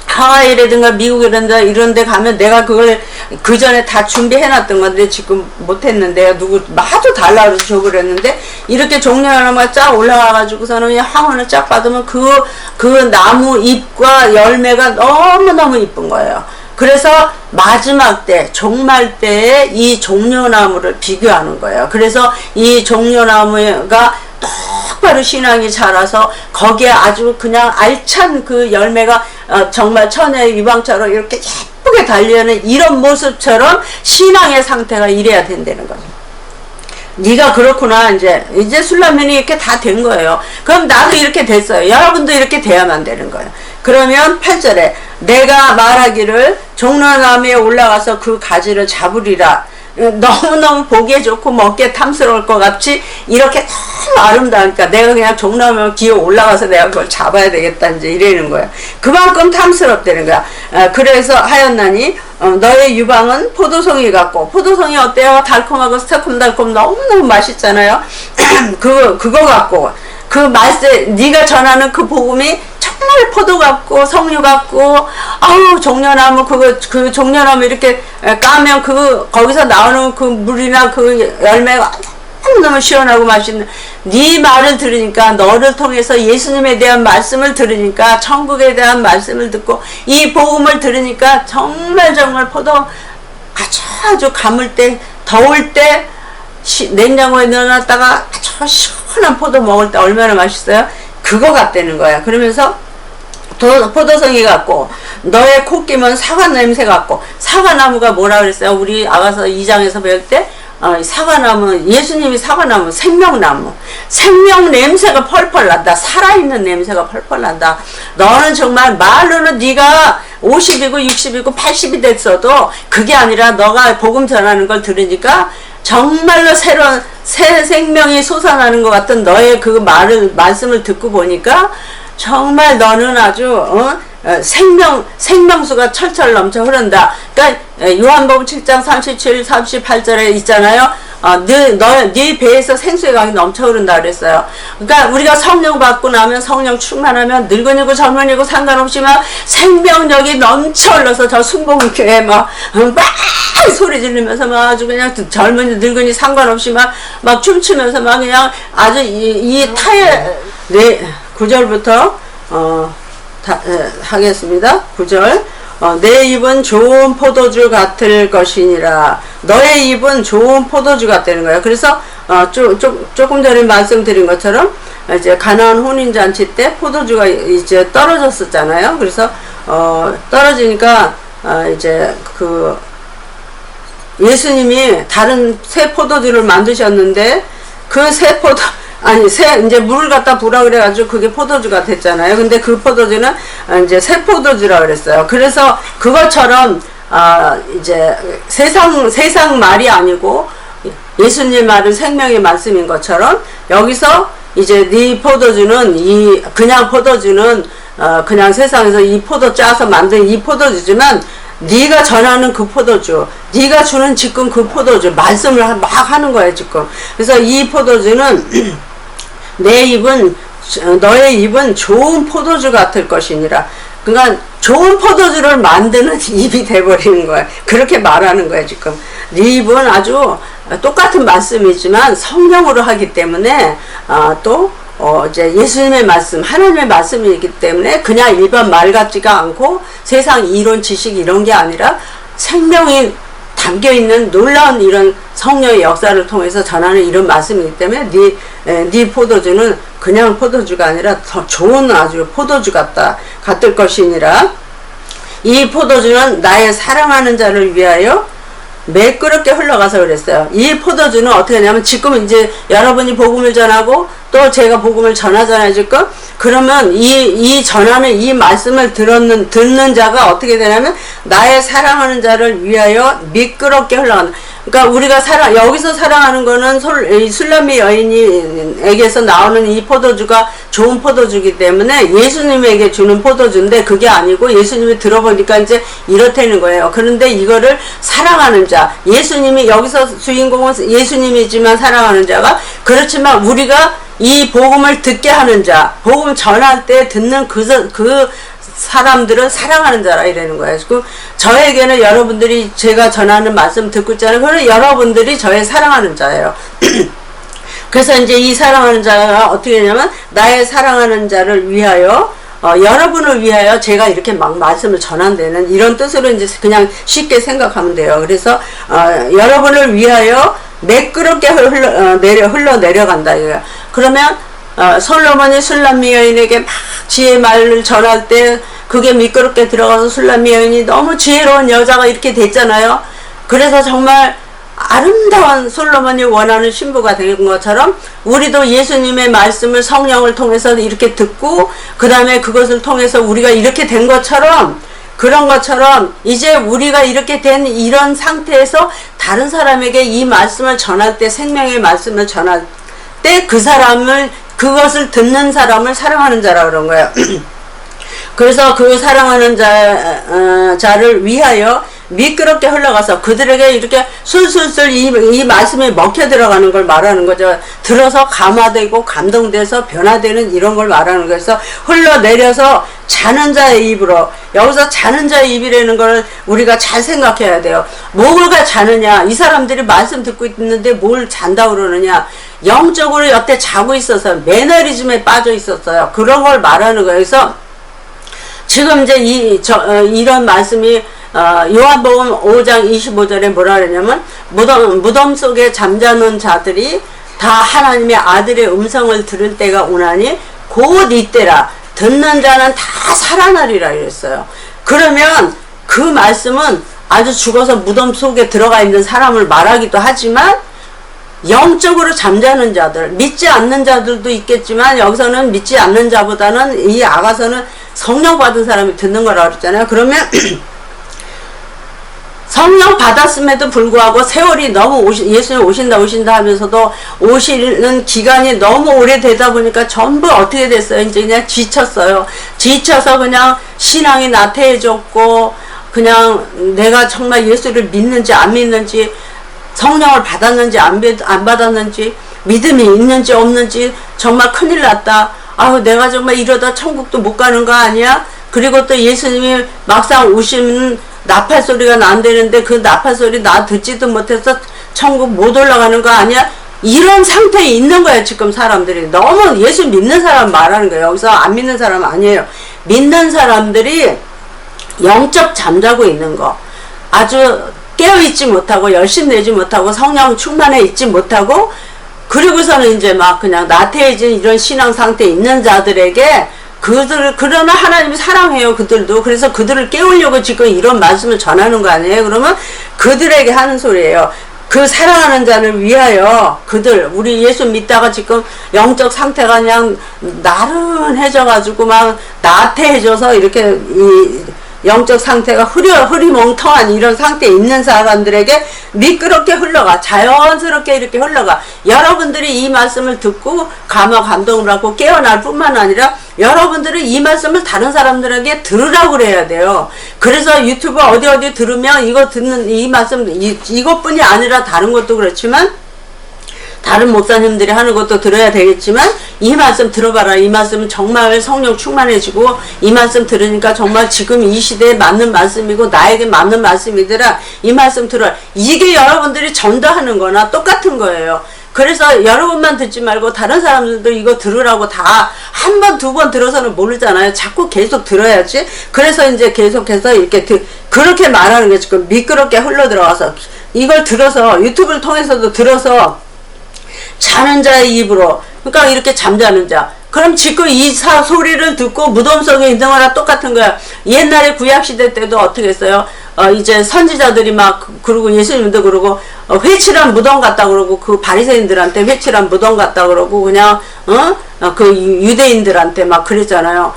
[SPEAKER 1] 하와이라든가 미국이라든가 이런 데 가면 내가 그걸 그 전에 다 준비해 놨던 건데 지금 못했는데 누구 하도 달라고 줘버렸는데 이렇게 종려나무가 쫙 올라와가지고서는 그냥 황혼을 쫙 받으면 그 나무 잎과 열매가 너무너무 이쁜 거예요. 그래서 마지막 때, 종말 때에 이 종려나무를 비교하는 거예요. 그래서 이 종려나무가 똑바로 신앙이 자라서 거기에 아주 그냥 알찬 그 열매가 정말 천의 유방처럼 이렇게 예쁘게 달려있는 이런 모습처럼 신앙의 상태가 이래야 된다는 거죠. 네가 그렇구나. 이제 술라면이 이렇게 다 된 거예요. 그럼 나도 이렇게 됐어요. 여러분도 이렇게 돼야만 되는 거예요. 그러면 8절에 내가 말하기를 종려나무에 올라가서 그 가지를 잡으리라. 너무너무 보기에 좋고 먹기에 탐스러울 것 같이 이렇게 너무 아름다우니까 내가 그냥 종려나무 기어 올라가서 내가 그걸 잡아야 되겠다. 이제 이러는 거야. 그만큼 탐스럽다는 거야. 그래서 하였나니 너의 유방은 포도송이 같고, 포도송이 어때요? 달콤하고 새콤달콤 너무너무 맛있잖아요. 그거 같고 그 맛에 네가 전하는 그 복음이 정말 포도 같고 석류 같고 아우 종려나무 그 종려나무 이렇게 까면 거기서 나오는 그 물이나 그 열매가 너무너무 시원하고 맛있는 네 말을 들으니까 너를 통해서 예수님에 대한 말씀을 들으니까 천국에 대한 말씀을 듣고 이 복음을 들으니까 정말 포도 아주 가물 때 더울 때 냉장고에 넣어놨다가 아주 시원한 포도 먹을 때 얼마나 맛있어요? 그거 같다는 거야. 그러면서 포도송이 같고 너의 콧김은 사과 냄새 같고, 사과나무가 뭐라 그랬어요? 우리 아가서 2장에서 배울 때 사과나무, 예수님이 사과나무, 생명나무, 생명 냄새가 펄펄 난다. 살아있는 냄새가 펄펄 난다. 너는 정말 말로는 네가 50이고 60이고 80이 됐어도 그게 아니라 너가 복음 전하는 걸 들으니까 정말로 새로운 새 생명이 솟아나는 것 같은 너의 그 말씀을 듣고 보니까 정말 너는 아주 생명수가 철철 넘쳐 흐른다. 그러니까 요한복음 7장 37, 38절에 있잖아요. 네 배에서 생수의 강이 넘쳐 흐른다 그랬어요. 그러니까 우리가 성령 받고 나면, 성령 충만하면 늙은이고 젊은이고 상관없이 막 생명력이 넘쳐 흘러서 저 순복음교회 막 소리 지르면서 막 아주 그냥 젊은이 늙은이 상관없이 막 춤추면서 막 그냥 아주 네, 9절부터 하겠습니다. 9절. 내 입은 좋은 포도주 같을 것이니라. 너의 입은 좋은 포도주 같다는 거예요. 그래서 조금 전에 말씀드린 것처럼 이제 가나안 혼인잔치 때 포도주가 이제 떨어졌었잖아요. 그래서 떨어지니까 이제 그 예수님이 다른 새 포도주를 만드셨는데 그 새 이제 물을 갖다 부으라 그래가지고 그게 포도주가 됐잖아요. 근데 그 포도주는 이제 새 포도주라 그랬어요. 그래서 그것처럼, 이제 세상 말이 아니고 예수님 말은 생명의 말씀인 것처럼 여기서 이제 네 포도주는 그냥 포도주는, 그냥 세상에서 이 포도 짜서 만든 이 포도주지만 네가 전하는 그 포도주, 네가 주는 지금 그 포도주, 말씀을 막 하는 거예요, 지금. 그래서 이 포도주는 너의 입은 좋은 포도주 같을 것이니라. 그러니까 좋은 포도주를 만드는 입이 돼버리는 거예요. 그렇게 말하는 거예요, 지금. 네 입은 아주 똑같은 말씀이지만 성령으로 하기 때문에, 이제 예수님의 말씀, 하나님의 말씀이기 때문에 그냥 일반 말 같지가 않고 세상 이론 지식 이런 게 아니라 생명이 담겨있는 놀라운 이런 성령의 역사를 통해서 전하는 이런 말씀이기 때문에 네 포도주는 그냥 포도주가 아니라 더 좋은 아주 포도주 같을 것이니라. 이 포도주는 나의 사랑하는 자를 위하여 매끄럽게 흘러가서 그랬어요. 이 포도주는 어떻게 하냐면 지금 이제 여러분이 복음을 전하고 또 제가 복음을 전하잖아요, 지금. 그러면 이 전하는 이 말씀을 듣는 자가 어떻게 되냐면 나의 사랑하는 자를 위하여 미끄럽게 흘러간다. 그러니까 우리가 여기서 사랑하는 거는 술람미 여인에게서 나오는 이 포도주가 좋은 포도주기 때문에 예수님에게 주는 포도주인데 그게 아니고 예수님이 들어보니까 이제 이렇다는 거예요. 그런데 이거를 사랑하는 자, 예수님이 여기서 주인공은 예수님이지만 사랑하는 자가, 그렇지만 우리가 이 복음을 듣게 하는 자, 복음 전할 때 듣는 그 사람들은 사랑하는 자라 이러는 거예요. 저에게는 여러분들이 제가 전하는 말씀 듣고 있잖아요. 그러면 여러분들이 저의 사랑하는 자예요. 그래서 이제 이 사랑하는 자가 어떻게 되냐면 나의 사랑하는 자를 위하여, 여러분을 위하여 제가 이렇게 막 말씀을 전한다는 이런 뜻으로 이제 그냥 쉽게 생각하면 돼요. 그래서 여러분을 위하여 매끄럽게 흘러 내려간다 이거야. 그러면 솔로몬이 술람미 여인에게 막 지혜 말을 전할 때 그게 미끄럽게 들어가서 술람미 여인이 너무 지혜로운 여자가 이렇게 됐잖아요. 그래서 정말 아름다운 솔로몬이 원하는 신부가 된 것처럼 우리도 예수님의 말씀을 성령을 통해서 이렇게 듣고 그 다음에 그것을 통해서 우리가 이렇게 된 것처럼, 그런 것처럼 이제 우리가 이렇게 된 이런 상태에서 다른 사람에게 이 말씀을 전할 때, 생명의 말씀을 전할 때 그것을 듣는 사람을 사랑하는 자라 그런 거예요. 그래서 그 사랑하는 자를 위하여 미끄럽게 흘러가서 그들에게 이렇게 술술술 이 말씀에 먹혀 들어가는 걸 말하는 거죠. 들어서 감화되고 감동돼서 변화되는 이런 걸 말하는 거예요. 그래서 흘러내려서 자는 자의 입으로, 여기서 자는 자의 입이라는 걸 우리가 잘 생각해야 돼요. 뭐가 자느냐, 이 사람들이 말씀 듣고 있는데 뭘 잔다 그러느냐, 영적으로 여태 자고 있어서 매너리즘에 빠져 있었어요. 그런 걸 말하는 거예요. 그래서 지금 이제 이런 말씀이 요한복음 5장 25절에 뭐라 그러냐면 무덤 속에 잠자는 자들이 다 하나님의 아들의 음성을 들을 때가 오나니 곧 이때라. 듣는 자는 다 살아나리라 이랬어요. 그러면 그 말씀은 아주 죽어서 무덤 속에 들어가 있는 사람을 말하기도 하지만 영적으로 잠자는 자들, 믿지 않는 자들도 있겠지만 여기서는 믿지 않는 자보다는 이 아가서는 성령 받은 사람이 듣는 거라고 그랬잖아요. 그러면 성령 받았음에도 불구하고 세월이 너무 예수님 오신다 하면서도 오시는 기간이 너무 오래되다 보니까 전부 어떻게 됐어요? 이제 그냥 지쳤어요. 지쳐서 그냥 신앙이 나태해졌고, 그냥 내가 정말 예수를 믿는지 안 믿는지, 성령을 받았는지 안 받았는지, 믿음이 있는지 없는지 정말 큰일 났다. 아우, 내가 정말 이러다 천국도 못 가는 거 아니야? 그리고 또 예수님이 막상 오시면 나팔 소리가 난다는데 그 나팔 소리 나 듣지도 못해서 천국 못 올라가는 거 아니야? 이런 상태에 있는 거예요, 지금 사람들이. 너무 예수 믿는 사람 말하는 거예요. 여기서 안 믿는 사람 아니에요. 믿는 사람들이 영적 잠자고 있는 거. 아주 깨어있지 못하고 열심 내지 못하고 성령 충만해 있지 못하고, 그리고서는 이제 막 그냥 나태해진 이런 신앙 상태에 있는 자들에게 그러나 하나님이 사랑해요, 그들도. 그래서 그들을 깨우려고 지금 이런 말씀을 전하는 거 아니에요? 그러면 그들에게 하는 소리예요. 그 사랑하는 자를 위하여 우리 예수 믿다가 지금 영적 상태가 그냥 나른해져가지고 막 나태해져서 이렇게 영적 상태가 흐리멍텅한 이런 상태에 있는 사람들에게 미끄럽게 흘러가. 자연스럽게 이렇게 흘러가. 여러분들이 이 말씀을 듣고 감동을 하고 깨어날 뿐만 아니라 여러분들은 이 말씀을 다른 사람들에게 들으라고 그래야 돼요. 그래서 유튜브 어디 들으면 이거 듣는 이 말씀, 이것뿐이 아니라 다른 것도 그렇지만, 다른 목사님들이 하는 것도 들어야 되겠지만, 이 말씀 들어봐라. 이 말씀은 정말 성령 충만해지고, 이 말씀 들으니까 정말 지금 이 시대에 맞는 말씀이고 나에게 맞는 말씀이더라. 이 말씀 들어. 이게 여러분들이 전도하는 거나 똑같은 거예요. 그래서 여러분만 듣지 말고 다른 사람들도 이거 들으라고 다 한 번, 두 번 들어서는 모르잖아요. 자꾸 계속 들어야지. 그래서 이제 계속해서 이렇게 그렇게 말하는 게 지금 미끄럽게 흘러 들어가서, 이걸 들어서 유튜브를 통해서도 들어서 자는 자의 입으로, 그러니까 이렇게 잠자는 자. 그럼 지금 이 소리를 듣고 무덤 속에 있는 거랑 똑같은 거야. 옛날에 구약시대 때도 어떻게 했어요? 이제 선지자들이 막, 그러고 예수님도 그러고, 회칠한 무덤 같다 그러고, 그 바리새인들한테 회칠한 무덤 같다 그러고, 그냥, 그 유대인들한테 막 그랬잖아요.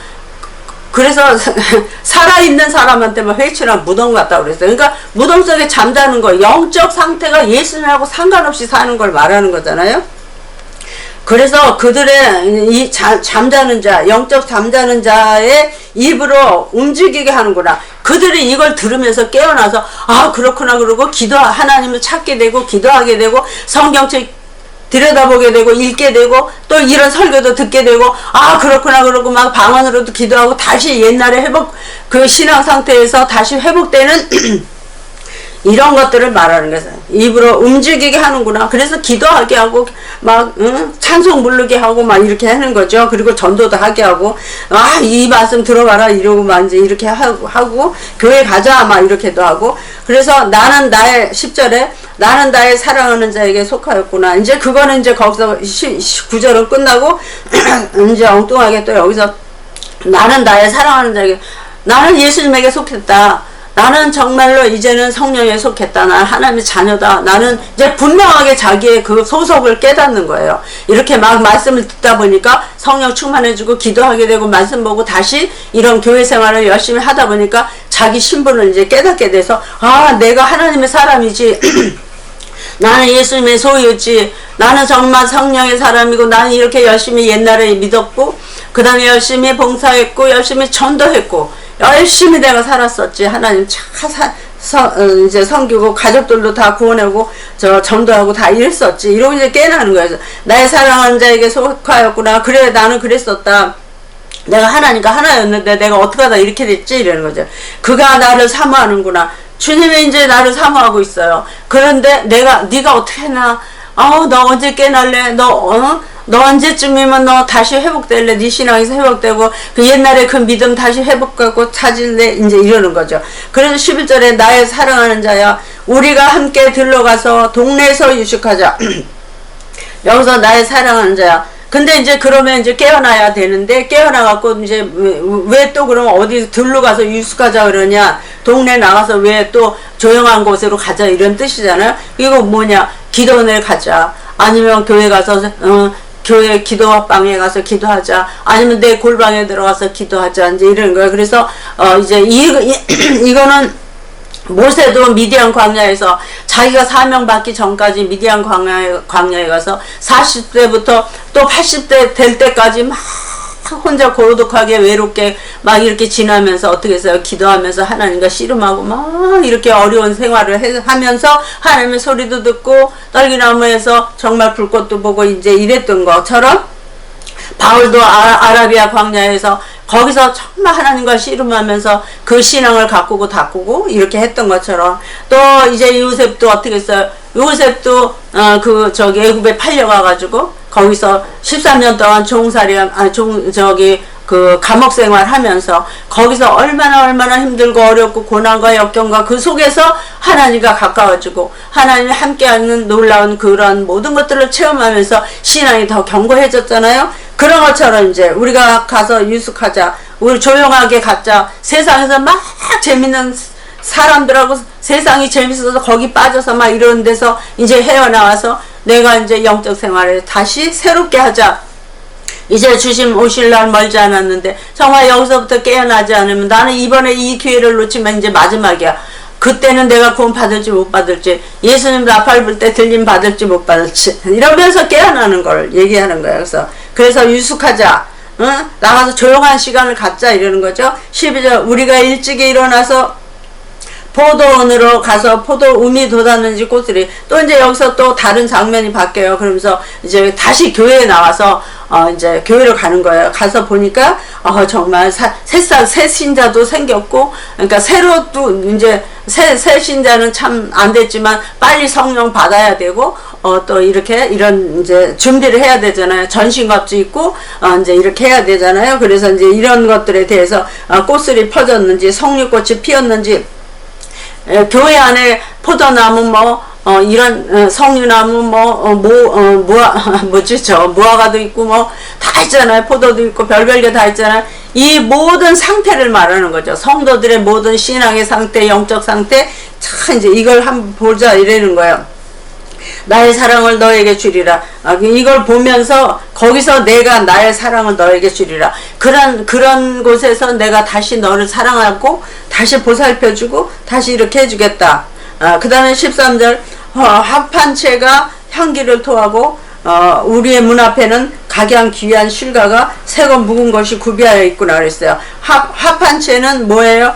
[SPEAKER 1] 그래서 살아있는 사람한테 막 회칠한 무덤 같다 그랬어요. 그러니까 무덤 속에 잠자는 거, 영적 상태가 예수님하고 상관없이 사는 걸 말하는 거잖아요. 그래서 그들의 이 잠자는 자, 영적 잠자는 자의 입으로 움직이게 하는구나. 그들이 이걸 들으면서 깨어나서, 아, 그렇구나 그러고 하나님을 찾게 되고 기도하게 되고 성경책 들여다보게 되고 읽게 되고 또 이런 설교도 듣게 되고, 아, 그렇구나 그러고 막 방언으로도 기도하고 다시 옛날에 그 신앙 상태에서 다시 회복되는 이런 것들을 말하는 거예요. 입으로 움직이게 하는구나. 그래서 기도하게 하고 막 찬송 부르게 하고 막 이렇게 하는 거죠. 그리고 전도도 하게 하고, 아, 이 말씀 들어봐라 이러고 막 이제 이렇게 하고 교회 가자 막 이렇게도 하고. 그래서 나는 나의 10절에 나는 나의 사랑하는 자에게 속하였구나. 이제 그거는 이제 거기서 9절은 끝나고 이제 엉뚱하게 또 여기서 나는 나의 사랑하는 자에게, 나는 예수님에게 속했다. 나는 정말로 이제는 성령에 속했다. 나는 하나님의 자녀다. 나는 이제 분명하게 자기의 그 소속을 깨닫는 거예요. 이렇게 막 말씀을 듣다 보니까 성령 충만해지고 기도하게 되고 말씀 보고 다시 이런 교회 생활을 열심히 하다 보니까 자기 신분을 이제 깨닫게 돼서, 아, 내가 하나님의 사람이지. 나는 예수님의 소유지. 나는 정말 성령의 사람이고, 나는 이렇게 열심히 옛날에 믿었고, 그 다음에 열심히 봉사했고, 열심히 전도했고, 열심히 내가 살았었지. 하나님 이제 섬기고 가족들도 다 구원하고 전도하고 다 이랬었지. 이러고 이제 깨어나는 거예요. 나의 사랑하는 자에게 속하였구나. 그래, 나는 그랬었다. 내가 하나니까 하나였는데 내가 어떻게 하다 이렇게 됐지? 이러는 거죠. 그가 나를 사모하는구나. 주님이 이제 나를 사모하고 있어요. 그런데 네가 어떻게 했나? 너 언제 깨날래? 너 언제쯤이면 너 다시 회복될래? 네 신앙에서 회복되고 그 옛날에 그 믿음 다시 회복하고 찾을래? 이제 이러는 거죠. 그래서 11절에 나의 사랑하는 자야, 우리가 함께 들러가서 동네에서 유숙하자. 여기서 나의 사랑하는 자야. 근데 이제 그러면 이제 깨어나야 되는데, 깨어나갖고 이제 왜 또 그러면 어디 들러가서 유숙하자 그러냐? 동네 나가서 왜 또 조용한 곳으로 가자 이런 뜻이잖아요. 이거 뭐냐? 기도원에 가자. 아니면 교회 가서 교회 기도방에 가서 기도하자. 아니면 내 골방에 들어가서 기도하자. 이제 이런 거예요. 그래서 이제 이거는 모세도 미디안 광야에서 자기가 사명받기 전까지 미디안 광야에 가서 40대부터 또 80대 될 때까지 막 혼자 고독하게 외롭게 막 이렇게 지나면서 어떻게 했어요? 기도하면서 하나님과 씨름하고 막 이렇게 어려운 생활을 하면서 하나님의 소리도 듣고 떨기나무에서 정말 불꽃도 보고 이제 이랬던 것처럼 바울도 아라비아 광야에서 거기서 정말 하나님과 씨름하면서 그 신앙을 가꾸고 다꾸고 이렇게 했던 것처럼 또 이제 요셉도 어떻게 했어요? 요셉도 애굽에 팔려가가지고 거기서 13년 동안 그 감옥 생활하면서 거기서 얼마나 힘들고 어렵고 고난과 역경과 그 속에서 하나님과 가까워지고 하나님이 함께하는 놀라운 그런 모든 것들을 체험하면서 신앙이 더 견고해졌잖아요. 그런 것처럼 이제 우리가 가서 유숙하자, 우리 조용하게 갖자, 세상에서 막 재밌는 사람들하고 세상이 재밌어서 거기 빠져서 막 이런 데서 이제 헤어나와서 내가 이제 영적 생활을 다시 새롭게 하자. 이제 주심 오실 날 멀지 않았는데 정말 여기서부터 깨어나지 않으면 나는 이번에 이 기회를 놓치면 이제 마지막이야. 그때는 내가 구원 받을지 못 받을지, 예수님 나팔 불 때 들림 받을지 못 받을지 이러면서 깨어나는 걸 얘기하는 거예요. 그래서 유숙하자, 나가서 조용한 시간을 갖자 이러는 거죠. 12절 우리가 일찍이 일어나서 포도원으로 가서 포도 음이 돋았는지 꽃들이 또 이제 여기서 또 다른 장면이 바뀌어요. 그러면서 이제 다시 교회에 나와서 이제 교회를 가는 거예요. 가서 보니까 정말 새 신자도 생겼고, 그러니까 새로 또 이제 새 신자는 참 안 됐지만 빨리 성령 받아야 되고 또 이런 이제 준비를 해야 되잖아요. 전신갑주 입고 이제 이렇게 해야 되잖아요. 그래서 이제 이런 것들에 대해서 꽃술이 퍼졌는지 성류꽃이 피었는지, 교회 안에 포도나무 이런 석류나무 무화과도 있고 다 있잖아요. 포도도 있고 별별 게 다 있잖아요. 이 모든 상태를 말하는 거죠. 성도들의 모든 신앙의 상태, 영적 상태, 참 이제 이걸 한번 보자 이러는 거예요. 나의 사랑을 너에게 주리라. 이걸 보면서 거기서 내가 나의 사랑을 너에게 주리라. 그런 곳에서 내가 다시 너를 사랑하고 다시 보살펴주고 다시 이렇게 해주겠다. 그 다음에 13절 합판체가 향기를 토하고 우리의 문 앞에는 각양 귀한 실과가 새거 묵은 것이 구비하여 있구나 그랬어요. 합판체는 뭐예요?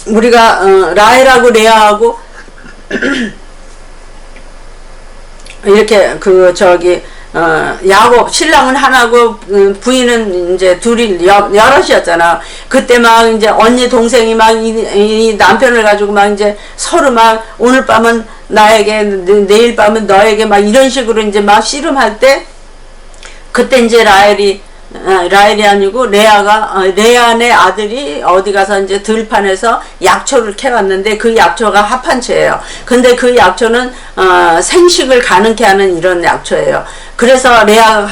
[SPEAKER 1] 우리가 라헬하고 레아하고 이렇게 야곱 신랑은 하나고 부인은 이제 둘이 여럿이었잖아. 그때 막 이제 언니 동생이 막 이 남편을 가지고 막 이제 서로 막 오늘 밤은 나에게 내일 밤은 너에게 막 이런 식으로 이제 막 씨름할 때, 그때 이제 라헬이 아니고 레아네 아들이 어디 가서 이제 들판에서 약초를 캐왔는데 그 약초가 합판체예요. 근데 그 약초는 생식을 가능케 하는 이런 약초예요. 그래서 레아가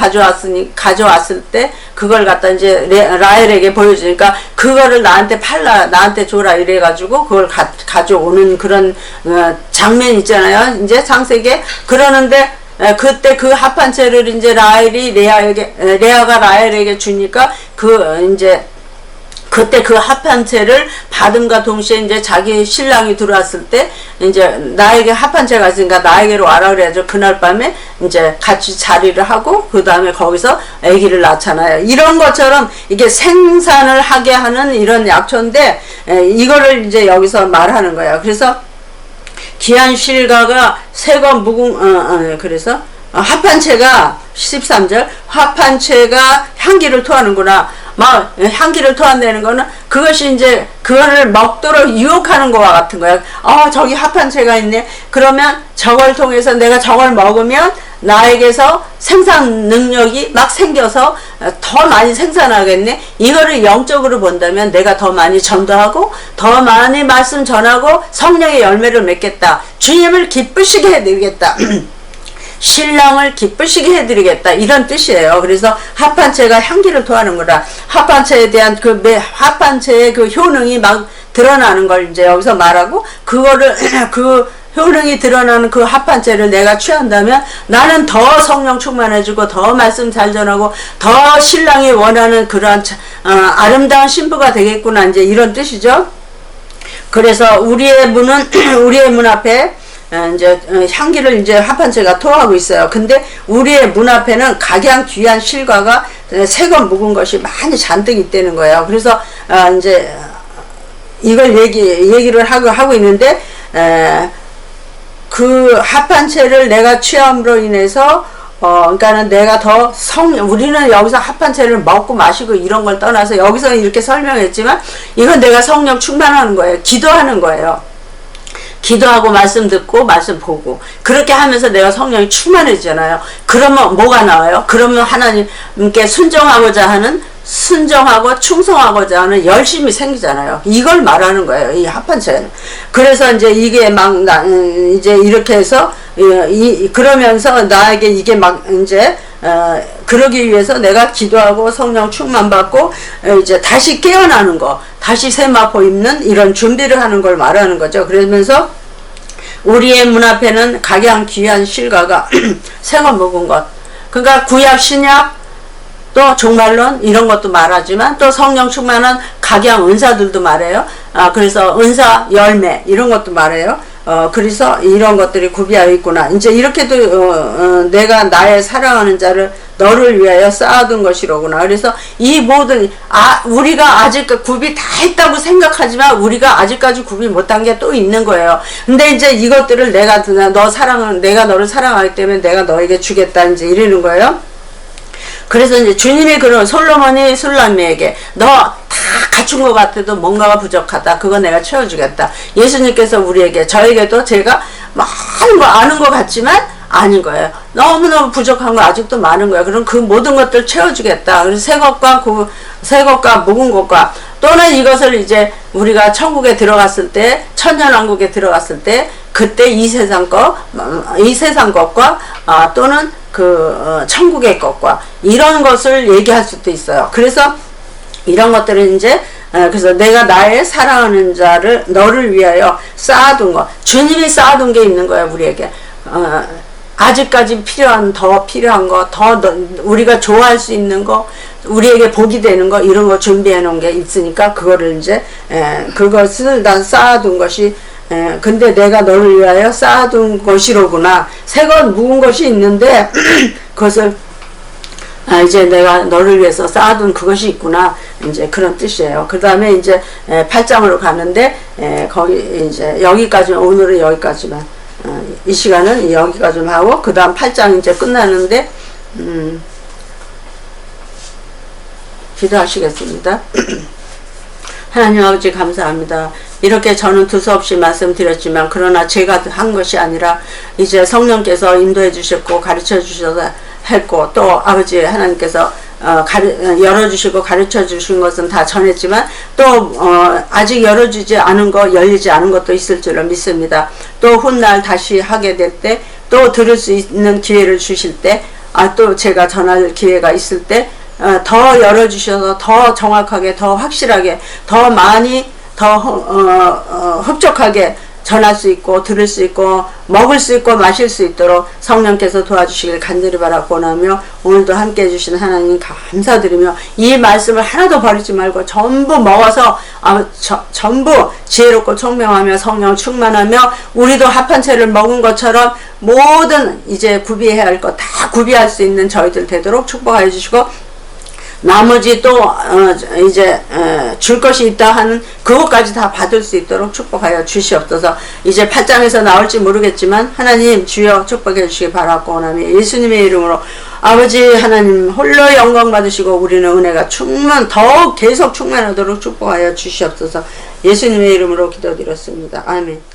[SPEAKER 1] 가져왔을 때 그걸 갖다 이제 라헬에게 보여주니까 그거를 나한테 줘라 이래가지고 그걸 가져오는 그런 장면 있잖아요. 이제 창세기에. 그러는데 그때 그 합판체를 이제 레아가 라헬에게 주니까 그때 그 합판체를 받음과 동시에 이제 자기 신랑이 들어왔을 때 이제 나에게 합판체가 있으니까 나에게로 와라 그래야죠. 그날 밤에 이제 같이 자리를 하고 그 다음에 거기서 아기를 낳잖아요. 이런 것처럼 이게 생산을 하게 하는 이런 약초인데 이거를 이제 여기서 말하는 거예요. 그래서 귀한 실과가 새거 묵은 그래서 합판체가 13절 합판체가 향기를 토하는구나. 막 향기를 토한다는 거는 그것이 이제 그거를 먹도록 유혹하는 거와 같은 거야. 저기 합판체가 있네. 그러면 저걸 통해서 내가 저걸 먹으면 나에게서 생산 능력이 막 생겨서 더 많이 생산하겠네. 이거를 영적으로 본다면 내가 더 많이 전도하고 더 많이 말씀 전하고 성령의 열매를 맺겠다. 주님을 기쁘시게 해드리겠다. 신랑을 기쁘시게 해드리겠다 이런 뜻이에요. 그래서 합판체가 향기를 토하는구나. 합판체에 대한 합판체의 그 효능이 막 드러나는 걸 이제 여기서 말하고, 그거를 그 효능이 드러나는 그 합판체를 내가 취한다면 나는 더 성령 충만해지고 더 말씀 잘 전하고 더 신랑이 원하는 그러한 아름다운 신부가 되겠구나 이제 이런 뜻이죠. 그래서 우리의 문은 우리의 문 앞에 이제 향기를 이제 합판체가 토하고 있어요. 근데 우리의 문 앞에는 각양 귀한 실과가 새거 묵은 것이 많이 잔뜩 있다는 거예요. 그래서 이제 이걸 얘기를 하고 있는데 그 합판체를 내가 취함으로 인해서 그러니까는 내가 더 우리는 여기서 합판체를 먹고 마시고 이런 걸 떠나서 여기서 이렇게 설명했지만 이건 내가 성령 충만하는 거예요. 기도하는 거예요. 기도하고 말씀 듣고 말씀 보고 그렇게 하면서 내가 성령이 충만해지잖아요. 그러면 뭐가 나와요? 그러면 하나님께 순종하고 충성하고자 하는 열심이 생기잖아요. 이걸 말하는 거예요. 이 합판체는. 그래서 이제 이게 막 이제 이렇게 해서 그러면서 나에게 이게 막 이제 그러기 위해서 내가 기도하고 성령 충만 받고 이제 다시 깨어나는 거, 다시 세마포 입는 이런 준비를 하는 걸 말하는 거죠. 그러면서 우리의 문 앞에는 각양 귀한 실과가 새거 먹은 것. 그러니까 구약 신약 또 종말론 이런 것도 말하지만 또 성령 충만한 각양 은사들도 말해요. 그래서 은사 열매 이런 것도 말해요. 그래서 이런 것들이 구비하여 있구나. 이제 이렇게도 내가 나의 사랑하는 자를 너를 위하여 쌓아둔 것이로구나. 그래서 이 모든 우리가 아직 구비 다 했다고 생각하지만 우리가 아직까지 구비 못한 게 또 있는 거예요. 근데 이제 이것들을 내가 너를 사랑하기 때문에 내가 너에게 주겠다 이제 이러는 거예요. 그래서 이제 주님이 그런 솔로몬이 술람미에게 너 다 갖춘 것 같아도 뭔가가 부족하다. 그거 내가 채워주겠다. 예수님께서 우리에게 저에게도 제가 많은 거 아는 것 같지만 아닌 거예요. 너무너무 부족한 거 아직도 많은 거예요. 그럼 그 모든 것들 채워주겠다. 그래서 새 것과 묵은 것과 또는 이것을 이제 우리가 천국에 들어갔을 때 천년왕국에 들어갔을 때 그때 이 세상 것과 또는 천국의 것과 이런 것을 얘기할 수도 있어요. 그래서 이런 것들은 이제 그래서 내가 나의 사랑하는 자를 너를 위하여 쌓아둔 것, 주님이 쌓아둔 게 있는 거예요. 우리에게 아직까지 더 필요한 거, 우리가 좋아할 수 있는 거, 우리에게 복이 되는 거 이런 거 준비해 놓은 게 있으니까 그거를 이제 그것을 난 쌓아둔 것이 근데 내가 너를 위하여 쌓아둔 것이로구나. 새것 묵은 것이 있는데 그것을 이제 내가 너를 위해서 쌓아둔 그것이 있구나. 이제 그런 뜻이에요. 그 다음에 이제 8장으로 가는데 거기 이제 여기까지 오늘은 여기까지만 이 시간은 여기까지만 하고 그 다음 8장 이제 끝나는데 기도하시겠습니다. 하나님 아버지 감사합니다. 이렇게 저는 두서없이 말씀드렸지만 그러나 제가 한 것이 아니라 이제 성령께서 인도해 주셨고 가르쳐 주셔서 했고 또 아버지 하나님께서 열어주시고 가르쳐 주신 것은 다 전했지만 또 아직 열어주지 않은 거 열리지 않은 것도 있을 줄을 믿습니다. 또 훗날 다시 하게 될 때 또 들을 수 있는 기회를 주실 때 또 제가 전할 기회가 있을 때 더 열어주셔서 더 정확하게 더 확실하게 더 많이 더 흡족하게 전할 수 있고 들을 수 있고 먹을 수 있고 마실 수 있도록 성령께서 도와주시길 간절히 바라고나며 오늘도 함께 해주신 하나님 감사드리며 이 말씀을 하나도 버리지 말고 전부 먹어서 전부 지혜롭고 총명하며 성령 충만하며 우리도 합한채를 먹은 것처럼 모든 이제 구비해야 할 것 다 구비할 수 있는 저희들 되도록 축복하여 주시고 나머지 또 이제 줄 것이 있다 하는 그것까지 다 받을 수 있도록 축복하여 주시옵소서. 이제 8장에서 나올지 모르겠지만 하나님 주여 축복해 주시기 바라고 원하며 예수님의 이름으로 아버지 하나님 홀로 영광 받으시고 우리는 은혜가 더욱 계속 충만하도록 축복하여 주시옵소서. 예수님의 이름으로 기도드렸습니다. 아멘.